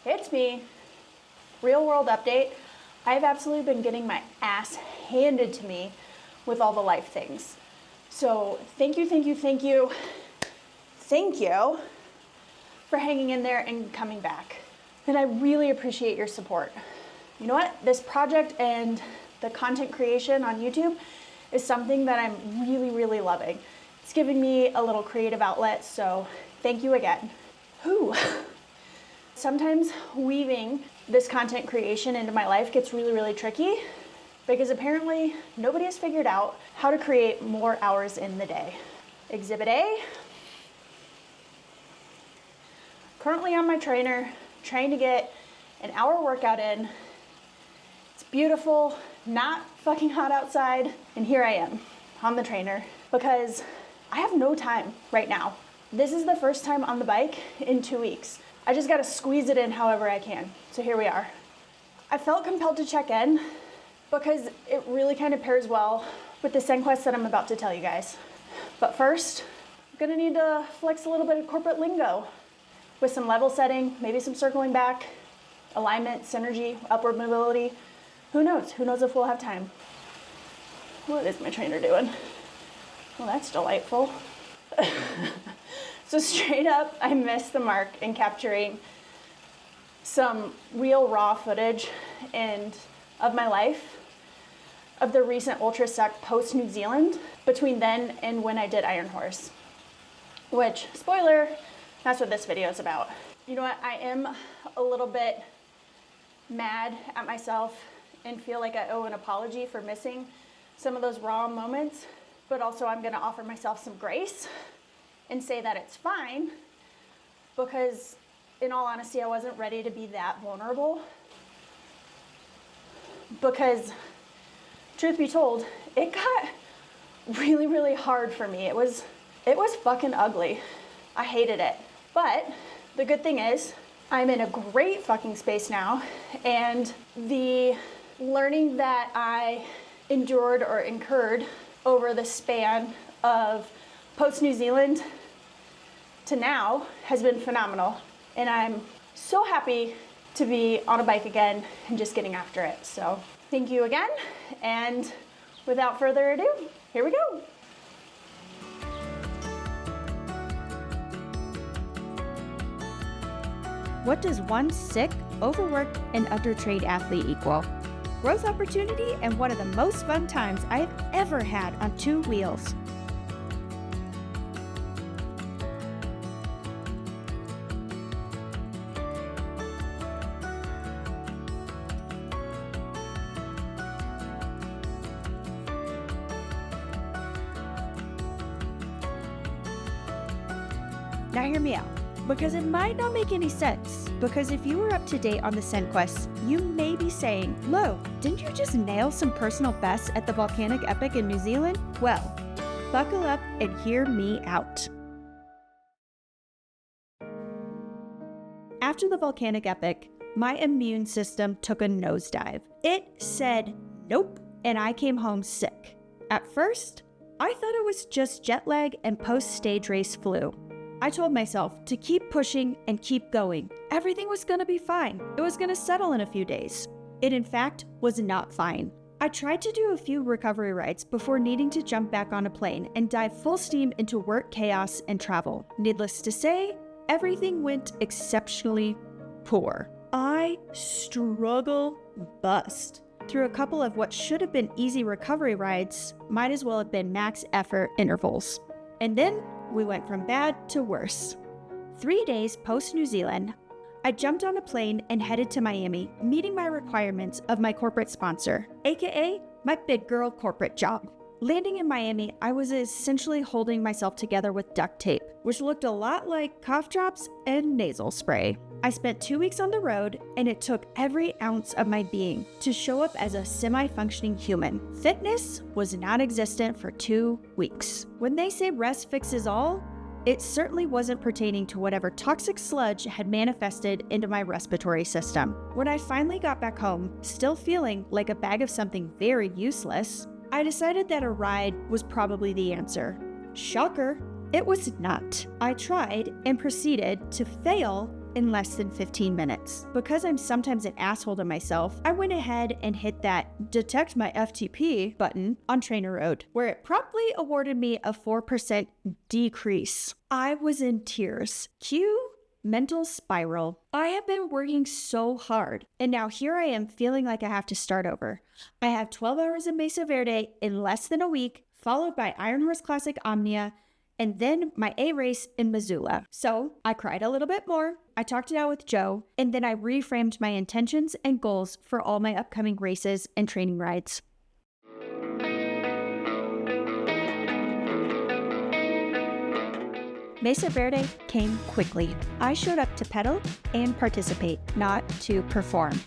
It's me. Real world update. I've absolutely been getting my ass handed to me with all the life things. So thank you for hanging in there and coming back. And I really appreciate your support. You know what? This project and the content creation on YouTube is something that I'm really loving. It's giving me a little creative outlet, so thank you again. Whew. Sometimes weaving this content creation into my life gets really tricky because apparently nobody has figured out how to create more hours in the day. Exhibit A, currently on my trainer, trying to get an hour workout in. It's beautiful, not fucking hot outside, and here I am on the trainer because I have no time right now. This is the first time on the bike in 2 weeks. I just gotta squeeze it in however I can. So here we are. I felt compelled to check in because it really kind of pairs well with the Sendquest that I'm about to tell you guys. But first, I'm gonna need to flex a little bit of corporate lingo with some level setting, maybe some circling back, alignment, synergy, upward mobility. Who knows? Who knows if we'll have time? What is my trainer doing? Well, that's delightful. So straight up, I missed the mark in capturing some real raw footage of my life, of the recent Ultra Sec post New Zealand, between then and when I did Iron Horse. Which, spoiler, that's what this video is about. You know what, I am a little bit mad at myself and feel like I owe an apology for missing some of those raw moments, but also I'm gonna offer myself some grace and say that it's fine because in all honesty, I wasn't ready to be that vulnerable because truth be told, it got really hard for me. It was fucking ugly. I hated it. But the good thing is I'm in a great fucking space now, and the learning that I endured or incurred over the span of post New Zealand to now has been phenomenal, and I'm so happy to be on a bike again and just getting after it. So thank you again, and without further ado, here we go. What does one sick, overworked, and undertrained athlete equal? Growth opportunity and one of the most fun times I've ever had on 2 wheels. Now hear me out, because it might not make any sense, because if you were up to date on the Sendquest, you may be saying, Lo, didn't you just nail some personal bests at the volcanic epic in New Zealand? Well, buckle up and hear me out. After the volcanic epic, my immune system took a nosedive. It said nope, and I came home sick. At first, I thought it was just jet lag and post-stage race flu. I told myself to keep pushing and keep going. Everything was gonna be fine. It was gonna settle in a few days. It in fact was not fine. I tried to do a few recovery rides before needing to jump back on a plane and dive full steam into work chaos and travel. Needless to say, everything went exceptionally poor. I struggle bust. Through a couple of what should have been easy recovery rides, might as well have been max effort intervals. And then we went from bad to worse. 3 days post New Zealand, I jumped on a plane and headed to Miami, meeting my requirements of my corporate sponsor, aka my big girl corporate job. Landing in Miami, I was essentially holding myself together with duct tape, which looked a lot like cough drops and nasal spray. I spent 2 weeks on the road, and it took every ounce of my being to show up as a semi-functioning human. Fitness was non-existent for 2 weeks. When they say rest fixes all, it certainly wasn't pertaining to whatever toxic sludge had manifested into my respiratory system. When I finally got back home, still feeling like a bag of something very useless, I decided that a ride was probably the answer. Shocker, it was not. I tried and proceeded to fail in less than 15 minutes. Because I'm sometimes an asshole to myself, I went ahead and hit that detect my FTP button on Trainer Road, where it promptly awarded me a 4% decrease. I was in tears. Cue mental spiral. I have been working so hard, and now here I am feeling like I have to start over. I have 12 hours in Mesa Verde in less than a week, followed by Iron Horse Classic Omnia, and then my A race in Missoula. So I cried a little bit more, I talked it out with Joe, and then I reframed my intentions and goals for all my upcoming races and training rides. Mesa Verde came quickly. I showed up to pedal and participate, not to perform.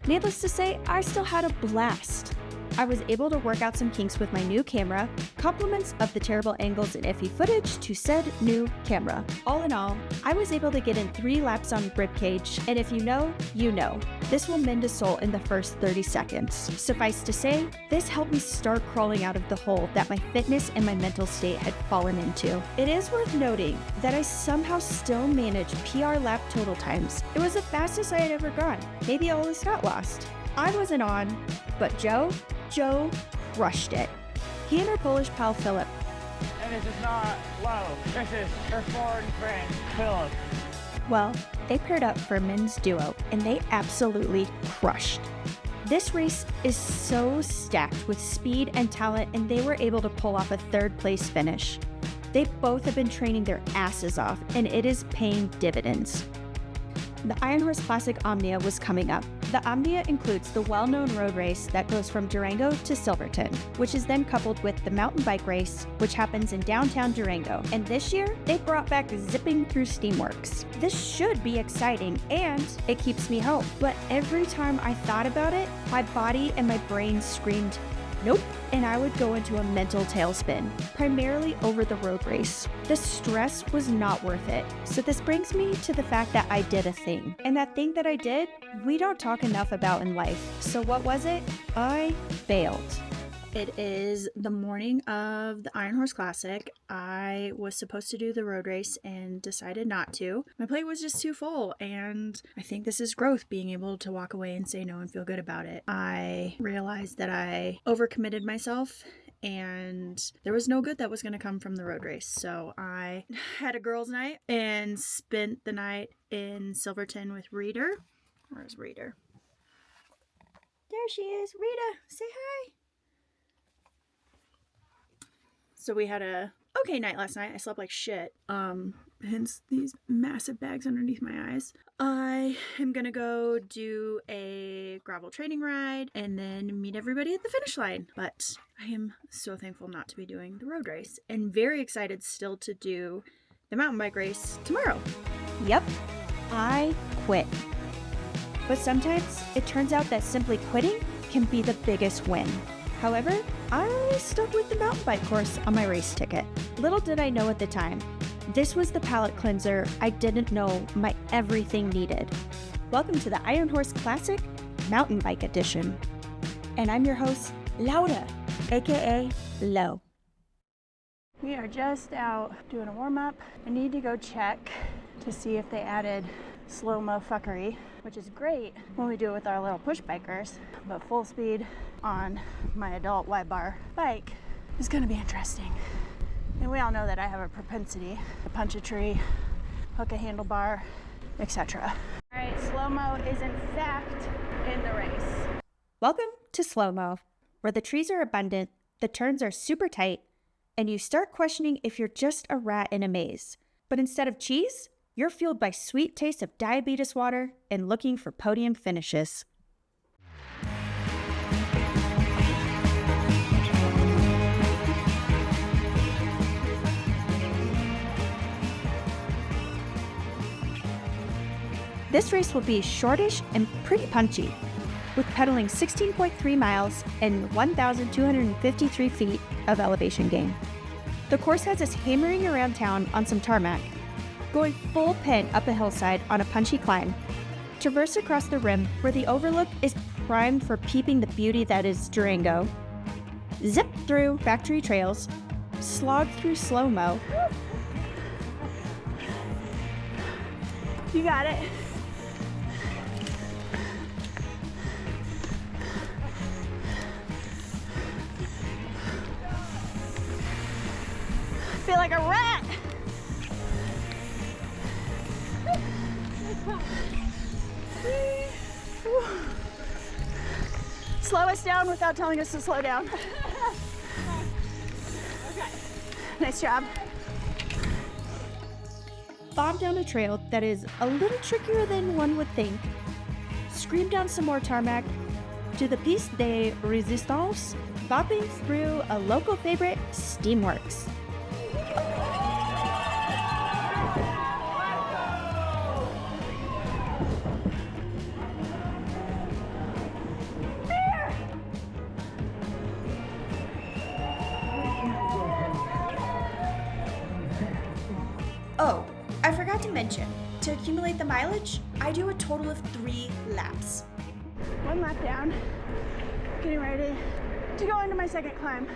Needless to say, I still had a blast. I was able to work out some kinks with my new camera, compliments of the terrible angles and iffy footage to said new camera. All in all, I was able to get in 3 laps on ribcage, and if you know, you know. This will mend a soul in the first 30 seconds. Suffice to say, this helped me start crawling out of the hole that my fitness and my mental state had fallen into. It is worth noting that I somehow still managed PR lap total times. It was the fastest I had ever gone. Maybe all this got lost. I wasn't on, but Joe crushed it. He and her Polish pal Philip. And this is not low. This is her foreign friend, Philip. Well, they paired up for a men's duo, and they absolutely crushed. This race is so stacked with speed and talent, and they were able to pull off a 3rd place finish. They both have been training their asses off, and it is paying dividends. The Iron Horse Classic Omnia was coming up. The Omnia includes the well-known road race that goes from Durango to Silverton, which is then coupled with the mountain bike race, which happens in downtown Durango. And this year, they brought back Zipping Through Steamworks. This should be exciting, and it keeps me home. But every time I thought about it, my body and my brain screamed, nope, and I would go into a mental tailspin, primarily over the road race. The stress was not worth it. So this brings me to the fact that I did a thing. And that thing that I did, we don't talk enough about in life. So what was it? I failed. It is the morning of the Iron Horse Classic. I was supposed to do the road race and decided not to. My plate was just too full, and I think this is growth, being able to walk away and say no and feel good about it. I realized that I overcommitted myself, and there was no good that was going to come from the road race. So I had a girls' night and spent the night in Silverton with Reader. Where's Reader? There she is. Rita, say hi. So we had a okay night last night. I slept like shit. Hence these massive bags underneath my eyes. I am gonna go do a gravel training ride and then meet everybody at the finish line. But I am so thankful not to be doing the road race and very excited still to do the mountain bike race tomorrow. Yep, I quit. But sometimes it turns out that simply quitting can be the biggest win. However, I stuck with the mountain bike course on my race ticket. Little did I know at the time, this was the palate cleanser I didn't know my everything needed. Welcome to the Iron Horse Classic Mountain Bike Edition. And I'm your host, Laura, aka Lo. We are just out doing a warm-up. I need to go check to see if they added slow-mo fuckery, which is great when we do it with our little push bikers, but full speed on my adult Y-bar bike is going to be interesting. And we all know that I have a propensity to punch a tree, hook a handlebar, etc. All right, slow-mo is in fact in the race. Welcome to slow-mo, where the trees are abundant, the turns are super tight, and you start questioning if you're just a rat in a maze. But instead of cheese, you're fueled by sweet taste of diabetes water and looking for podium finishes. This race will be shortish and pretty punchy, with pedaling 16.3 miles and 1,253 feet of elevation gain. The course has us hammering around town on some tarmac, going full pin up a hillside on a punchy climb, traverse across the rim where the overlook is primed for peeping the beauty that is Durango, zip through factory trails, slog through slow-mo, You got it. I feel like a rat. Slow us down without telling us to slow down. Okay. Nice job. Bomb down a trail that is a little trickier than one would think. Scream down some more tarmac to the piece de resistance, bopping through a local favorite, Steamworks. Oh, I forgot to mention, to accumulate the mileage, I do a total of 3 laps. One lap down. Getting ready to go into my second climb.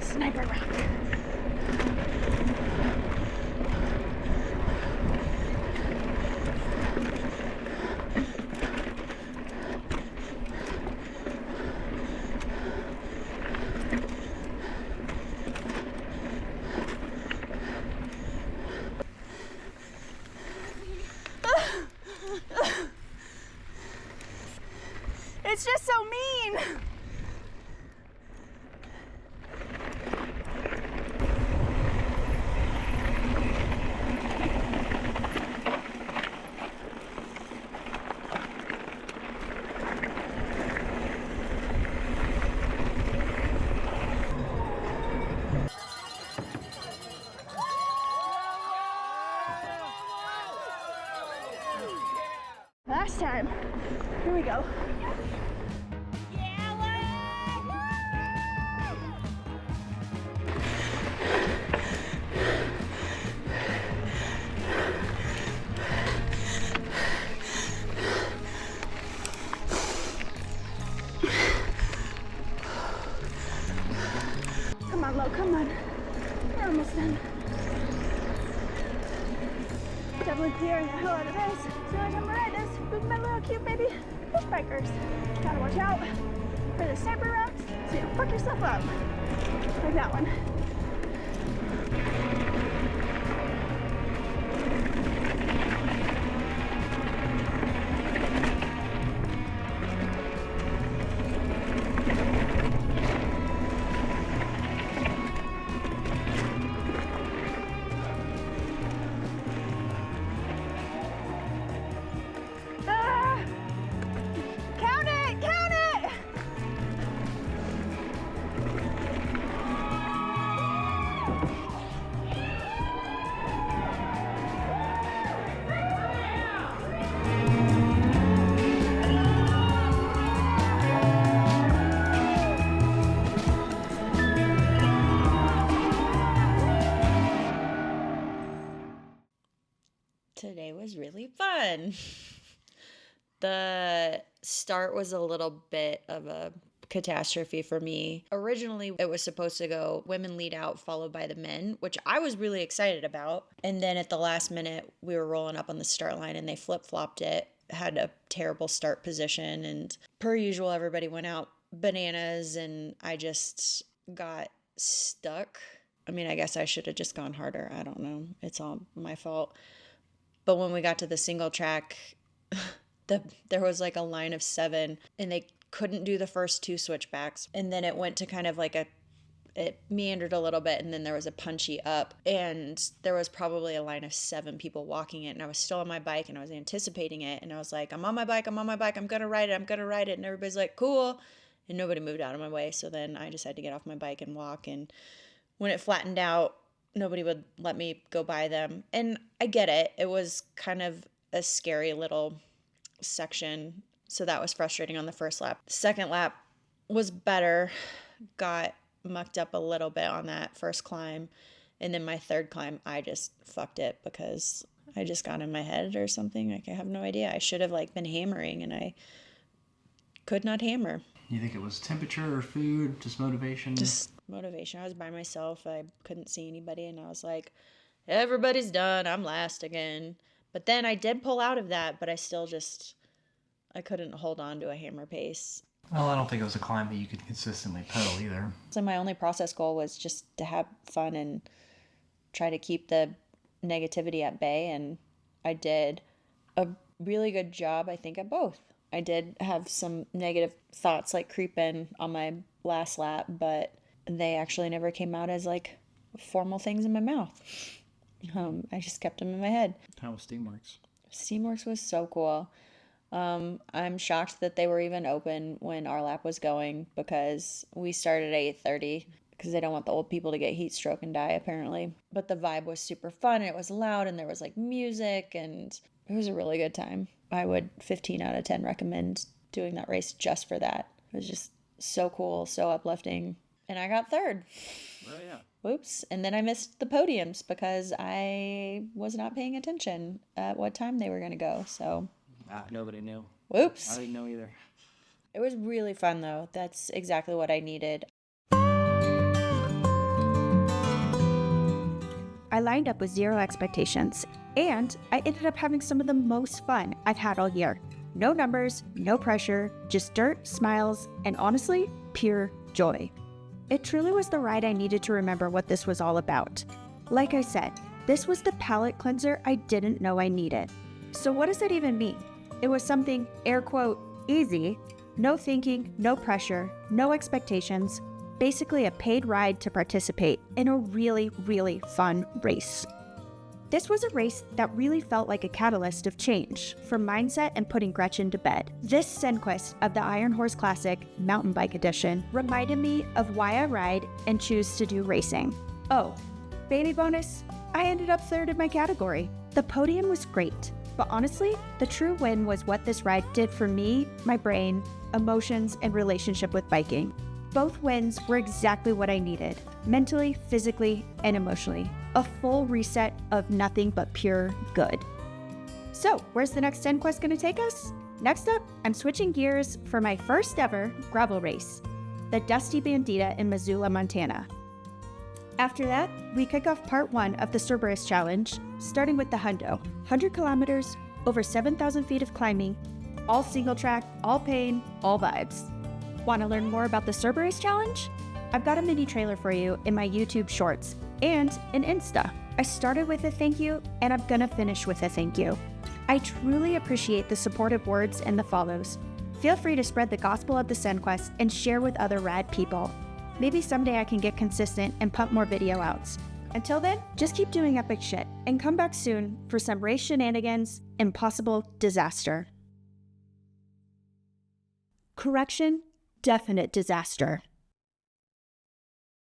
Sniper rock. It's just so mean. Last time. Here we go. Come on, Lo, come on. We're almost done. Definitely clearing the hell out of this. So every time I ride this, with my little cute baby push bikers. Gotta watch out for the sniper rocks so you don't fuck yourself up. Like that one. Count it! Count it! Today was really fun. The start was a little bit of a catastrophe for me. Originally, it was supposed to go women lead out, followed by the men, which I was really excited about. And then at the last minute, we were rolling up on the start line and they flip-flopped it. Had a terrible start position. And per usual, everybody went out bananas and I just got stuck. I mean, I guess I should have just gone harder. I don't know. It's all my fault. But when we got to the single track, there was like a line of 7 and they couldn't do the first 2 switchbacks. And then it went to kind of like it meandered a little bit and then there was a punchy up and there was probably a line of 7 people walking it. And I was still on my bike and I was anticipating it. And I was like, I'm on my bike. I'm going to ride it. And everybody's like, cool. And nobody moved out of my way. So then I decided to get off my bike and walk. And when it flattened out, nobody would let me go by them. And I get it. It was kind of a scary little section. So that was frustrating on the first lap. Second lap, was better. Got mucked up a little bit on that first climb. And then my third climb, I just fucked it because I just got in my head or something. Like, I have no idea. I should have like been hammering and I could not hammer. You think it was temperature or food, just motivation? Just motivation. I was by myself. I couldn't see anybody and I was like, everybody's done. I'm last again. But then I did pull out of that, but I still just, I couldn't hold on to a hammer pace. Well, I don't think it was a climb that you could consistently pedal either. So my only process goal was just to have fun and try to keep the negativity at bay, and I did a really good job, I think, at both. I did have some negative thoughts like creep in on my last lap, but they actually never came out as like formal things in my mouth. I just kept them in my head. How was Steamworks? Steamworks was so cool. I'm shocked that they were even open when our lap was going because we started at 8:30 because they don't want the old people to get heat stroke and die apparently. But the vibe was super fun. It was loud and there was like music and it was a really good time. I would 15 out of 10 recommend doing that race just for that. It was just so cool, so uplifting. And I got third. Oh, yeah. Whoops. And then I missed the podiums because I was not paying attention at what time they were going to go. So Nobody knew. whoops. I didn't know either. It was really fun though. That's exactly what I needed. I lined up with zero expectations, and I ended up having some of the most fun I've had all year. No numbers, no pressure, just dirt, smiles, and honestly, pure joy. It truly was the ride I needed to remember what this was all about. Like I said, this was the palate cleanser I didn't know I needed. So what does that even mean? It was something, air quote, easy, no thinking, no pressure, no expectations, basically a paid ride to participate in a really, really fun race. This was a race that really felt like a catalyst of change for mindset and putting Gretchen to bed. This Sendquest of the Iron Horse Classic Mountain Bike Edition reminded me of why I ride and choose to do racing. Oh, baby bonus, I ended up third in my category. The podium was great, but honestly, the true win was what this ride did for me, my brain, emotions, and relationship with biking. Both wins were exactly what I needed, mentally, physically, and emotionally. A full reset of nothing but pure good. So, where's the next Sendquest going to take us? Next up, I'm switching gears for my first ever gravel race, the Dusty Bandita in Missoula, Montana. After that, we kick off part 1 of the Cerberus Challenge, starting with the Hundo. 100 kilometers, over 7,000 feet of climbing, all single track, all pain, all vibes. Want to learn more about the Cerberus Challenge? I've got a mini trailer for you in my YouTube shorts and an Insta. I started with a thank you and I'm gonna finish with a thank you. I truly appreciate the supportive words and the follows. Feel free to spread the gospel of the Sendquest and share with other rad people. Maybe someday I can get consistent and pump more video outs. Until then, just keep doing epic shit and come back soon for some race shenanigans and possible disaster. Correction, definite disaster.